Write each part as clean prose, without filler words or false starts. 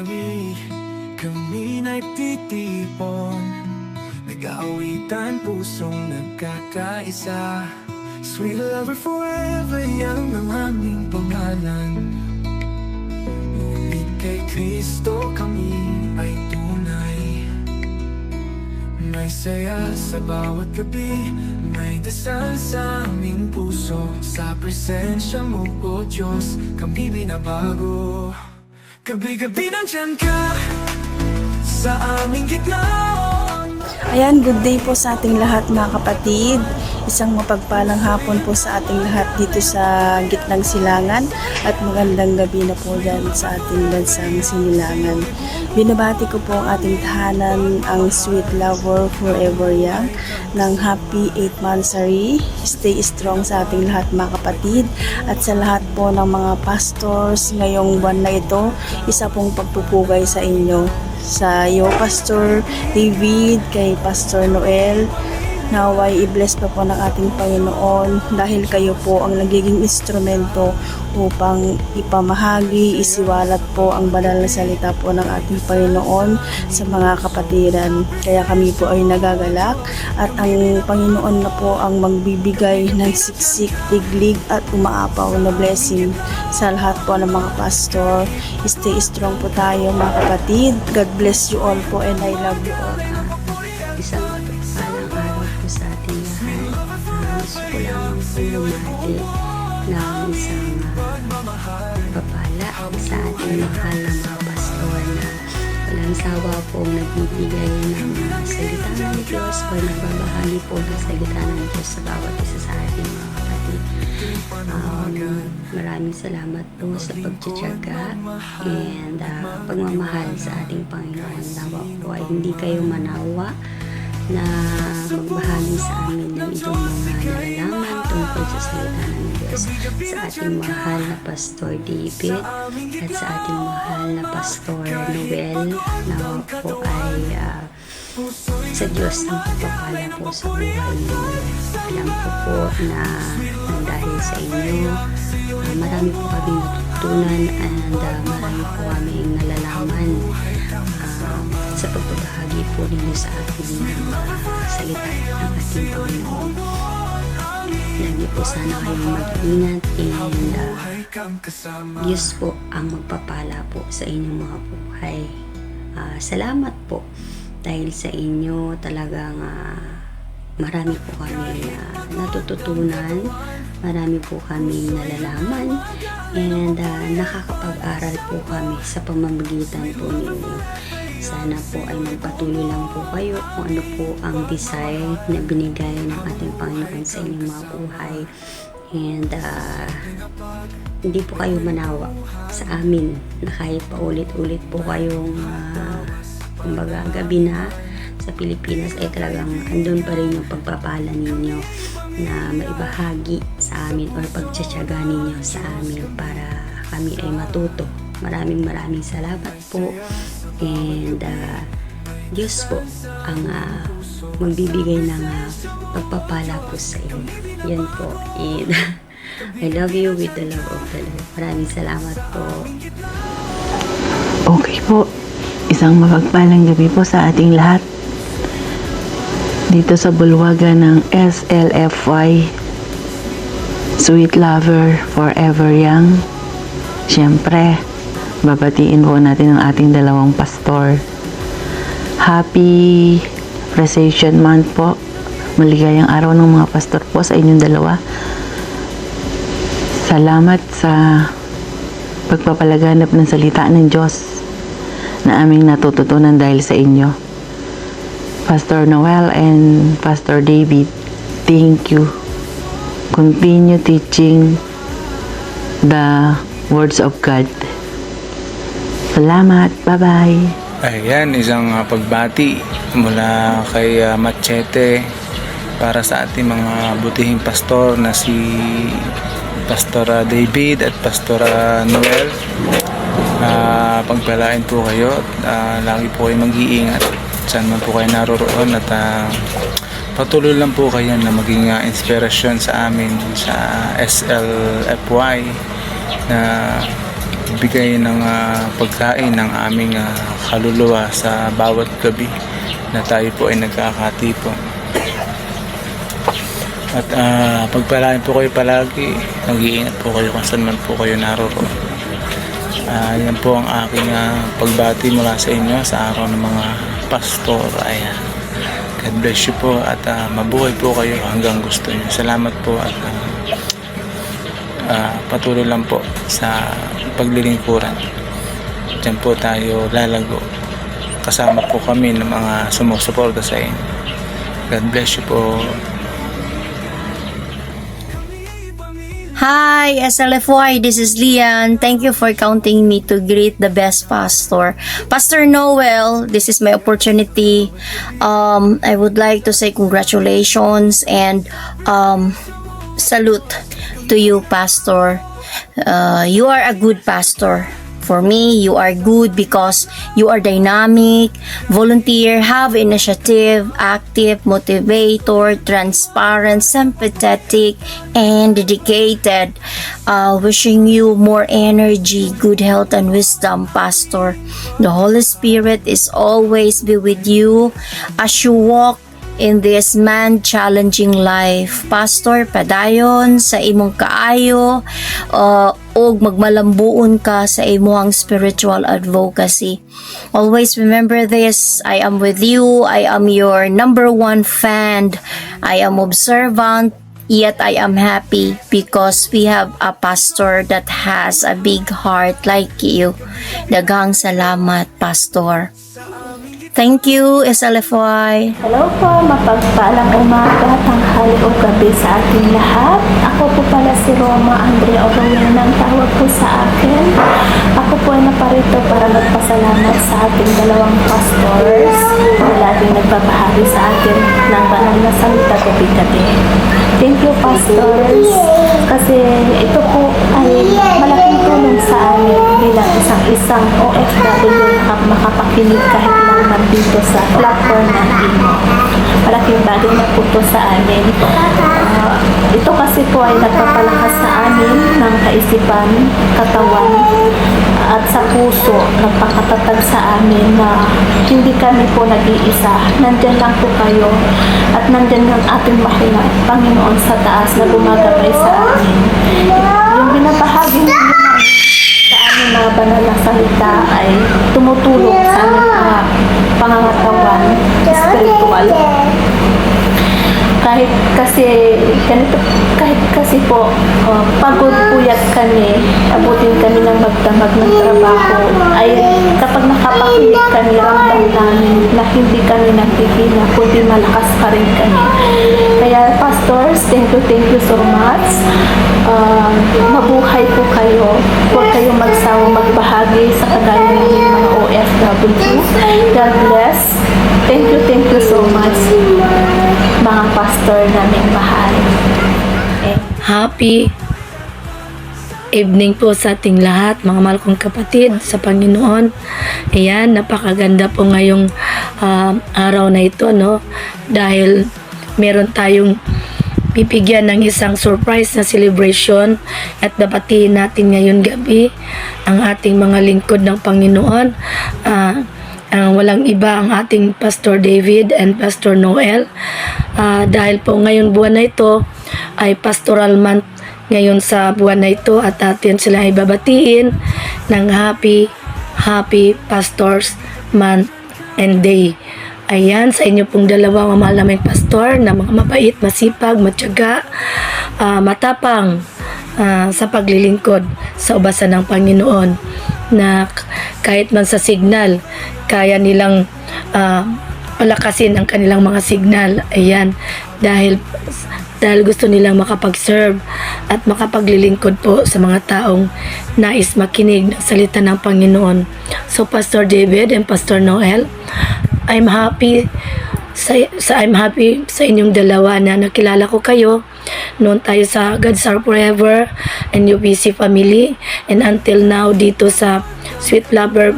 gabi, kami nagtitipon, nag-aawitan, pusong nagkakaisa. Sweet lover forever, yan ang aming pangalan. Ngunit kay Kristo kami ay tunay. May saya sa bawat gabi, may dasal sa aming puso. Sa presensya mo, O Diyos, kami binabago. Gabi-gabi nandyan ka sa aming gitna. Ayan, good day po sa ating lahat mga kapatid. Isang mapagpalang hapon po sa ating lahat dito sa gitnang silangan at magandang gabi na po dyan sa ating bansang Sinilangan. Binabati ko po ang ating tahanan, ang Sweet Lover Forever Young ng Happy 8th Monthsary. Stay strong sa ating lahat mga kapatid at sa lahat po ng mga pastors ngayong buwan na ito, isa pong pagpupugay sa inyo. Sa iyo, Pastor David, kay Pastor Noel, naway i-bless pa po ng ating Panginoon dahil kayo po ang nagiging instrumento upang ipamahagi, isiwalat po ang banal na salita po ng ating Panginoon sa mga kapatiran. Kaya kami po ay nagagalak at ang Panginoon na po ang magbibigay ng siksik, tiglig at umaapaw na blessing sa lahat po ng mga pastor. Stay strong po tayo mga kapatid. God bless you all po and I love you all. Isang palang araw po sa ating lahat. Gusto ko lang po lumati ng isang papala sa ating mahal na mga pastor na walang sawa pong nagbibigay ng salita ng Diyos o nagbabahagi po ng salita ng Diyos sa bawat isa sa ating mga kapatid. Maraming salamat po sa pagtsatsaga and pagmamahal sa ating Panginoon. Nawa po ay hindi kayo manawa na magbahagi sa amin ng inyong mga nalalaman tungkol sa salita ng Diyos sa ating mahal na Pastor David at sa ating mahal na Pastor Noel. Nawa po ay sa Diyos ang pagpapala po sa buhay niyo. Alam ko po na dahil sa inyo, marami po kaming natutunan and marami po kaming nalalaman sa pagbabahagi po ninyo sa ating salita ng ating Panginoon. Lagi po sana kayong mag-ingat and Diyos po ang magpapala po sa inyong mga buhay. Salamat po dahil sa inyo talagang marami po kami natututunan, marami po kami nalalaman and nakakapag-aral po kami sa pamamagitan po ninyo. Sana po ay magpatuloy lang po kayo kung ano po ang desire na binigay ng ating Panginoon sa inyong mga buhay. And hindi po kayo manawa sa amin na kahit paulit-ulit po kayong kumbaga gabi na sa Pilipinas ay talagang andun pa rin yung pagpapala ninyo na maibahagi sa amin or pagtsatsaga ninyo sa amin para kami ay matuto. Maraming salamat po and Diyos po ang magbibigay ng pagpapala po sa inyo. Yan po. And I love you with the love of the Lord. Maraming salamat po. Okay po. Isang mapagpalang gabi po sa ating lahat. Dito sa bulwagan ng SLFY, Sweet Lover Forever Young. Siyempre, babatiin po natin ang ating dalawang pastor. Happy Precision Month po. Maligayang araw ng mga pastor po sa inyong dalawa. Salamat sa pagpapalaganap ng salita ng Diyos na aming natututunan dahil sa inyo. Pastor Noel and Pastor David, thank you. Continue teaching the words of God. Salamat. Bye-bye. Ayan, isang pagbati mula kay Machete para sa ating mga butihing pastor na si Pastor David at Pastor Noel. Pagpalain po kayo at lagi po kayo mag-iingat saan man po kayo naroroon at patuloy lang po kayo na maging inspirasyon sa amin sa SLFY na bigay ng pagkain ng aming kaluluwa sa bawat gabi na tayo po ay nagkakatipon. At pagpalain po kayo palagi, nag-iingat po kayo kung saan man po kayo naroroon. Yan po ang aking pagbati mula sa inyo sa araw ng mga pastor. Ayan. God bless you po at mabuhay po kayo hanggang gusto niyo. Salamat po at patuloy lang po sa paglilingkuran. Diyan po tayo lalago. Kasama po kami ng mga sumusuporta sa inyo. God bless you po. Hi, SLFY, this is Lian. Thank you for counting me to greet the best pastor. Pastor Noel, this is my opportunity. I would like to say congratulations and salute to you, Pastor. You are a good pastor. For me, you are good because you are dynamic, volunteer, have initiative, active, motivator, transparent, sympathetic, and dedicated. Wishing you more energy, good health, and wisdom, Pastor. The Holy Spirit is always be with you as you walk in this man-challenging life. Pastor, padayon sa imong kaayo, og magmalambuon ka sa imong spiritual advocacy. Always remember this, I am with you, I am your number one fan, I am observant, yet I am happy because we have a pastor that has a big heart like you. Daghang salamat, Pastor. Thank you, SLFY. Hello po, mapagpalang umaga, tanghali o gabi sa ating lahat. Ako po pala si Roma Andrea Ogawen, ang tawag po sa akin. Ako po ay naparito para magpasalamat sa ating dalawang pastors na laging nagbabahagi sa atin ng banal na salita gabi-gabi. Thank you, pastors, kasi ito po ay malaking tulong sa amin bilang isang OFW na makapakinig kahit lang dito sa platform natin. Malaking bagay na po ito sa amin. Ito kasi po ay nagpapalakas sa amin ng kaisipan, katawan, at sa puso. Nagpakatatag sa amin na hindi kami po nag-iisa. Nandyan lang po kayo at nandyan ang ating mahal Panginoon sa taas na gumagabay sa amin. Yung binabahagi ninyo sa aming mga banal na salita ay tumutulong sa aming mga pangangatawan spiritual. Kahit kasi po pagod puyat kami, abutin kami ng magdamag ng trabaho, ay kapag nakapakinig kami, ramdam namin na hindi kami nagpipila, kundi malakas pa rin kami. Kaya pastors, thank you so much. Mabuhay po kayo. Huwag kayong magsawa magbahagi sa kagaya ng mga OFW. God bless. Thank you so much, mga pastor namin mahal. Happy evening po sa ating lahat, mga mahal kong kapatid sa Panginoon. Ayan, napakaganda po ngayong araw na ito, no? Dahil meron tayong bibigyan ng isang surprise na celebration at babatiin natin ngayon gabi ang ating mga lingkod ng Panginoon. Walang iba ang ating Pastor David and Pastor Noel. Dahil po ngayon buwan na ito ay pastoral month ngayon sa buwan na ito at atin sila ay babatiin ng happy Pastors Month and Day. Ayan, sa inyo pong dalawa mahal naming pastor na mga mabait, masipag, matyaga, matapang sa paglilingkod sa ubasan ng Panginoon, na kahit man sa signal kaya nilang palakasin ang kanilang mga signal. Ayan, dahil gusto nilang makapag-serve at makapaglilingkod po sa mga taong nais makinig ng salita ng Panginoon. So Pastor David and Pastor Noel, I'm happy sa inyong dalawa na nakilala ko kayo noon tayo sa God's Heart Forever and UPC family, and until now dito sa Sweet Lover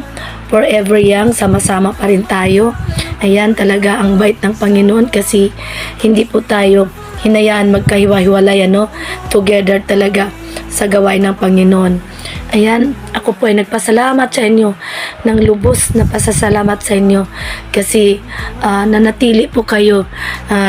Forever Young, sama-sama pa rin tayo. Ayan, talaga ang bait ng Panginoon kasi hindi po tayo hinayaan magkahiwa-hiwalay, together talaga sa gawain ng Panginoon. Ayan, ako po ay nagpasalamat sa inyo ng lubos na pasasalamat sa inyo kasi nanatili po kayo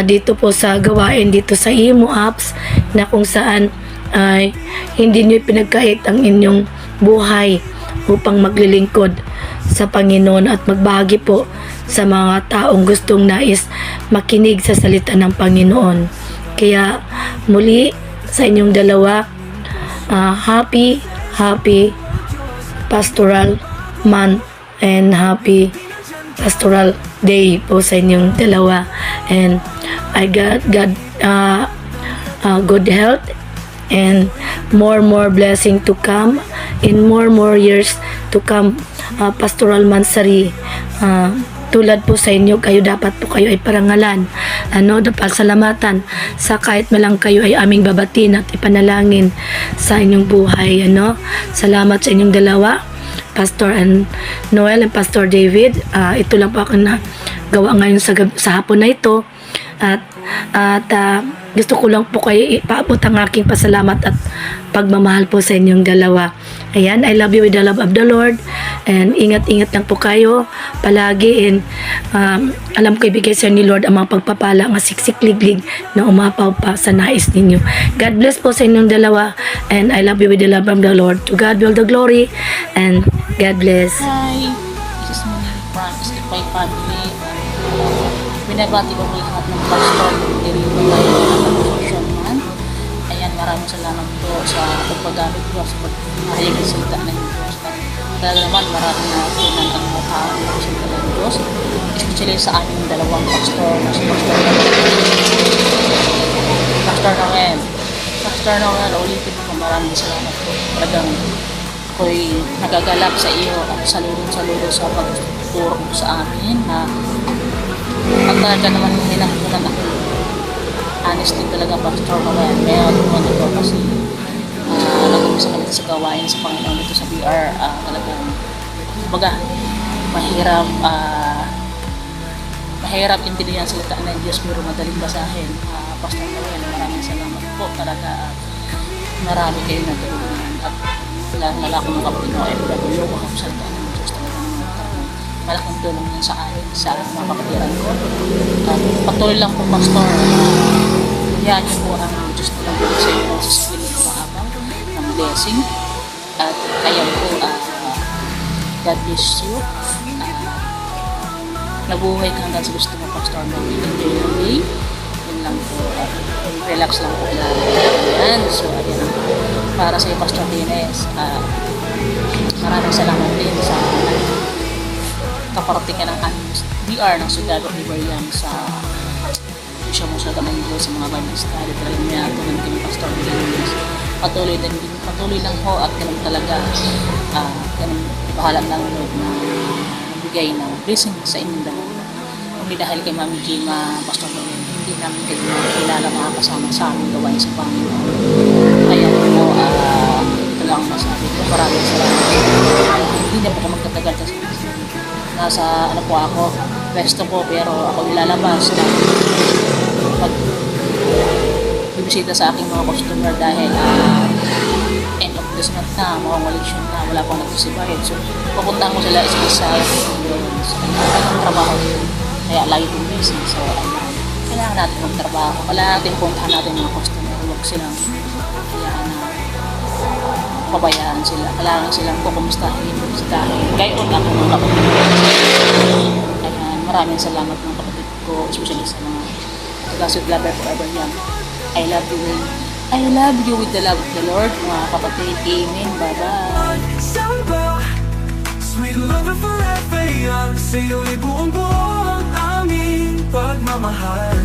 dito po sa gawain dito sa Imo Apps na kung saan ay hindi nyo pinagkait ang inyong buhay upang maglilingkod sa Panginoon at magbahagi po sa mga taong gustong nais makinig sa salita ng Panginoon. Kaya muli sa inyong dalawa, happy Pastoral Month and happy Pastoral Day po sa inyong dalawa. And I got good health and more blessing to come in more years to come. Pastoral Mansari, tulad po sa inyo, kayo dapat po kayo ay parangalan, dapat salamatan sa kahit malang kayo ay aming babatin at ipanalangin sa inyong buhay. Salamat sa inyong dalawa, Pastor Noel and Pastor David. Ito lang po ako na gawa ngayon sa hapon na ito at gusto ko lang po kayo ipaabot ang aking pasalamat at pagmamahal po sa inyong dalawa. Ayan, I love you with the love of the Lord and ingat-ingat lang po kayo palagi and alam ko ibigay sa ni Lord ang mga pagpapala nga siksik-liglig na umapaw pa sa nais ninyo. God bless po sa inyong dalawa and I love you with the love of the Lord. To God be all the glory and God bless. Hi, this is Moni from Skipay Family. Binabati ko lahat ng pastor ng Delivery Man. Ayan, maraming salamat po sa pagpagamit ko sa pagpahayag ng salita ng Diyos. Dahil naman maraming na sinan ang mga tao ng salita ng Diyos. Especially sa aming dalawang pastor na si Pastor Noel. Pastor Noel, ulitin ko maraming salamat po. Talagang ako'y nagagalak sa iyo at saludo sa pagtuturo mo sa amin na at talaga naman hinangkunan ako. Honest din talaga, Pastor Noel. May naman ito kasi nag-umpisa kami sa gawain sa Panginoon dito sa BR. Talagang, baga, mahirap intindihan salita ng Diyos pero madaling basahin. Pastor Noel, maraming salamat po. Talaga, marami kayo natulungan. At lalo ko ng kapatid ko, FW, ako salita ng Diyos talaga. Malaking tulong yan sa akin, sa mga kapatiran ko. Patuloy lang po, Pastor. Yan po ang Diyos na lang po sa inyo sa spirit ng mahabang ng blessing. At kaya po, God bless you. Nabuhay ka hanggang sa gusto mo, Pastor. Enjoy your day. Yun lang po. Relax lang po. Yan. So, ayan. Para sa iyo, Pastor Dines, maraming salamat din sa kaparating ng aming BR ng Sudado Iberian sa siya mo sa damang Diyos sa mga Bible study. Talagang may atunan kami, Pastor Dines. Patuloy lang po at ganun talaga ganun ipahalam ng Lord na bigay ng blessing sa inyong dalawa. Hindi dahil kay Mami Gima, Pastor Noel, hindi namin kayo kilala mga kasama sa aming gawain sa Panginoon. Kaya po, ito lang ang masabi ko. Maraming salamat. Hindi na po ko magtatagal kasi nasa po ako, pwesto po, pero ako ilalabas na bibisita sa aking mga customer dahil end of this month na, mga election na, wala pang nagsibayad. So, pupuntahan ko sila isa sa kanilang trabaho. Kaya lagi kong busy. So, kailangan natin magtrabaho. Kailangan natin puntahan natin mga customer. Huwag silang pabayaan sila. Kailangan silang kukumustahin, bisitahin. Gayon ako mga kapatid ko. Kaya maraming salamat mga kapatid ko, especially sa mga Tagasod Lover Forever Young. I love you with the love of the Lord, mga kapatid. Amen. Bye-bye. Sweet lover forever young. Sa'yo'y buong-buo ang aming pagmamahal.